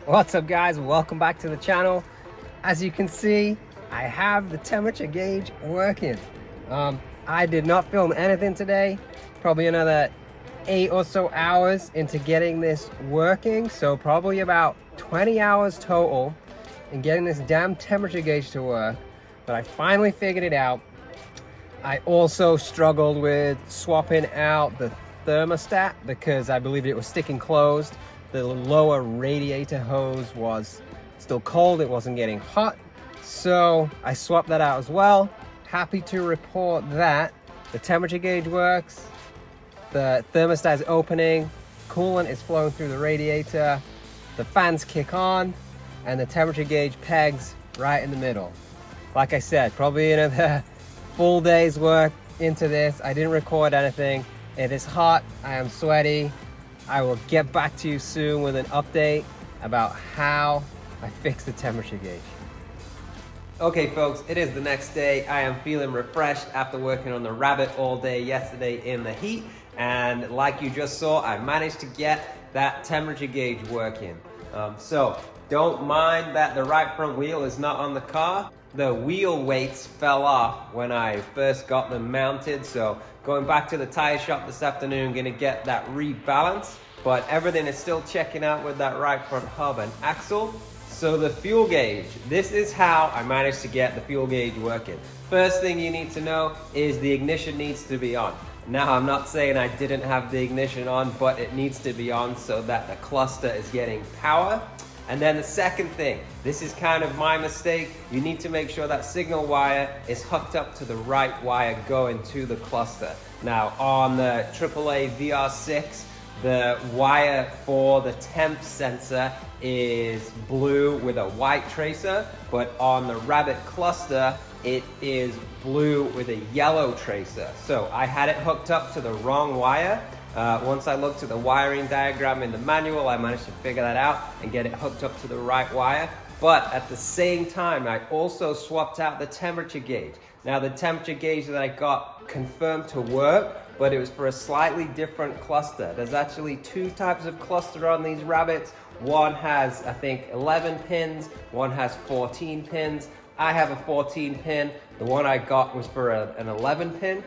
What's up guys, welcome back to the channel. As you can see, I have the temperature gauge working. I did not film anything today, probably another 8 or so hours into getting this working, so probably about 20 hours total in getting this damn temperature gauge to work, but I finally figured it out. I also struggled with swapping out the thermostat because I believed it was sticking closed. The lower radiator hose was still cold, it wasn't getting hot, so I swapped that out as well. Happy to report that the temperature gauge works, the thermostat is opening, coolant is flowing through the radiator, the fans kick on, and the temperature gauge pegs right in the middle. Like I said, probably another full day's work into this. I didn't record anything. It is hot, I am sweaty. I will get back to you soon with an update about how I fixed the temperature gauge. Okay folks, it is the next day. I am feeling refreshed after working on the Rabbit all day yesterday in the heat. And like you just saw, I managed to get that temperature gauge working. So don't mind that the right front wheel is not on the car. The wheel weights fell off when I first got them mounted, so going back to the tire shop this afternoon, gonna get that rebalanced, but everything is still checking out with that right front hub and axle. So the fuel gauge, this is how I managed to get the fuel gauge working. First thing you need to know is the ignition needs to be on. Now I'm not saying I didn't have the ignition on, but it needs to be on so that the cluster is getting power. And then the second thing, this is kind of my mistake, you need to make sure that signal wire is hooked up to the right wire going to the cluster. Now on the AAA VR6, the wire for the temp sensor is blue with a white tracer, but on the Rabbit cluster, it is blue with a yellow tracer. So I had it hooked up to the wrong wire. Once I looked at the wiring diagram in the manual, I managed to figure that out and get it hooked up to the right wire. But at the same time, I also swapped out the temperature gauge. Now the temperature gauge that I got confirmed to work, but it was for a slightly different cluster. There's actually two types of cluster on these Rabbits. One has, I think, 11 pins, one has 14 pins. I have a 14 pin. The one I got was for an 11 pin.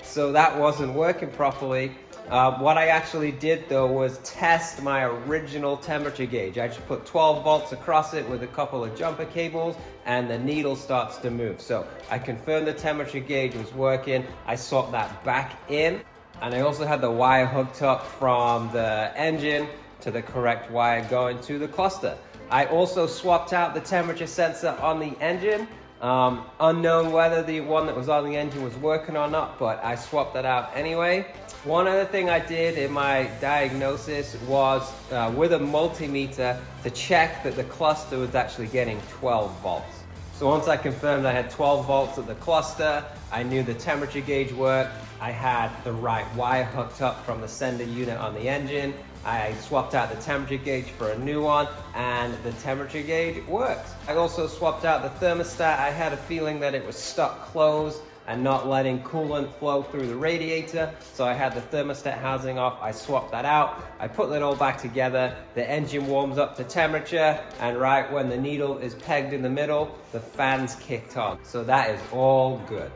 So that wasn't working properly. What I actually did though was test my original temperature gauge. I just put 12 volts across it with a couple of jumper cables and the needle starts to move. So I confirmed the temperature gauge was working. I swapped that back in, and I also had the wire hooked up from the engine to the correct wire going to the cluster. I also swapped out the temperature sensor on the engine. Unknown whether the one that was on the engine was working or not, but I swapped that out anyway. One other thing I did in my diagnosis was with a multimeter to check that the cluster was actually getting 12 volts. So once I confirmed I had 12 volts at the cluster, I knew the temperature gauge worked, I had the right wire hooked up from the sender unit on the engine, I swapped out the temperature gauge for a new one, and the temperature gauge worked. I also swapped out the thermostat. I had a feeling that it was stuck closed and not letting coolant flow through the radiator, so I had the thermostat housing off. I swapped that out. I put that all back together. The engine warms up to temperature, and right when the needle is pegged in the middle, the fans kicked on. So that is all good.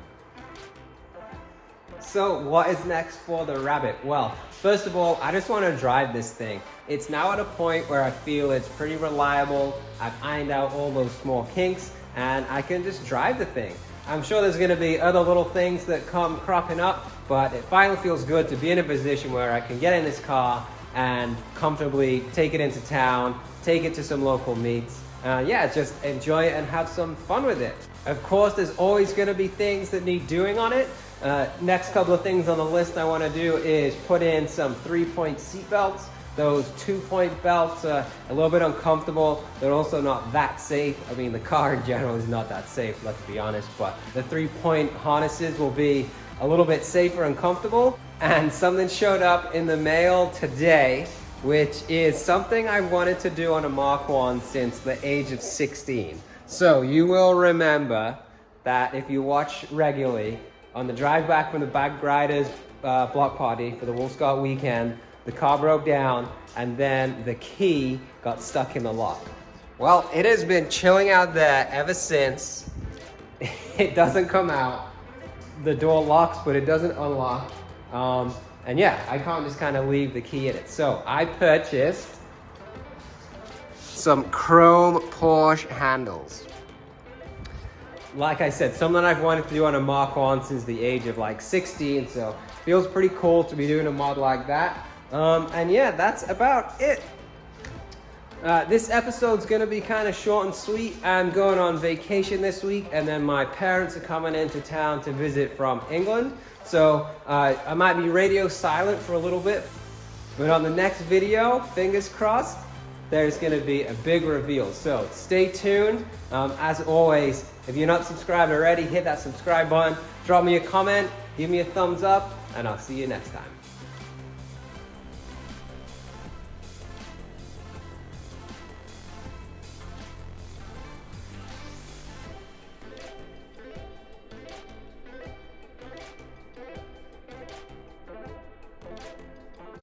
So what is next for the Rabbit? Well, first of all, I just want to drive this thing. It's now at a point where I feel it's pretty reliable. I've ironed out all those small kinks and I can just drive the thing. I'm sure there's going to be other little things that come cropping up, but it finally feels good to be in a position where I can get in this car and comfortably take it into town, take it to some local meets. Yeah, just enjoy it and have some fun with it. Of course, there's always going to be things that need doing on it. Next couple of things on the list I want to do is put in some 3-point seat belts. Those 2-point belts are a little bit uncomfortable. They're also not that safe. I mean, the car in general is not that safe, let's be honest, but the 3-point harnesses will be a little bit safer and comfortable. And something showed up in the mail today, which is something I wanted to do on a Mark 1 since the age of 16. So you will remember that if you watch regularly, on the drive back from the Bag Riders block party for the Wolf Scout weekend, the car broke down, and then the key got stuck in the lock. Well, it has been chilling out there ever since. It doesn't come out. The door locks, but it doesn't unlock. And yeah, I can't just kind of leave the key in it. So I purchased some chrome Porsche handles. Like I said, something I've wanted to do on a Mach-1 since the age of like 16, so it feels pretty cool to be doing a mod like that. And yeah, that's about it. This episode's gonna be kind of short and sweet. I'm going on vacation this week, and then my parents are coming into town to visit from England. So I might be radio silent for a little bit, but on the next video, fingers crossed, there's gonna be a big reveal. So stay tuned. As always, if you're not subscribed already, hit that subscribe button, drop me a comment, give me a thumbs up, and I'll see you next time.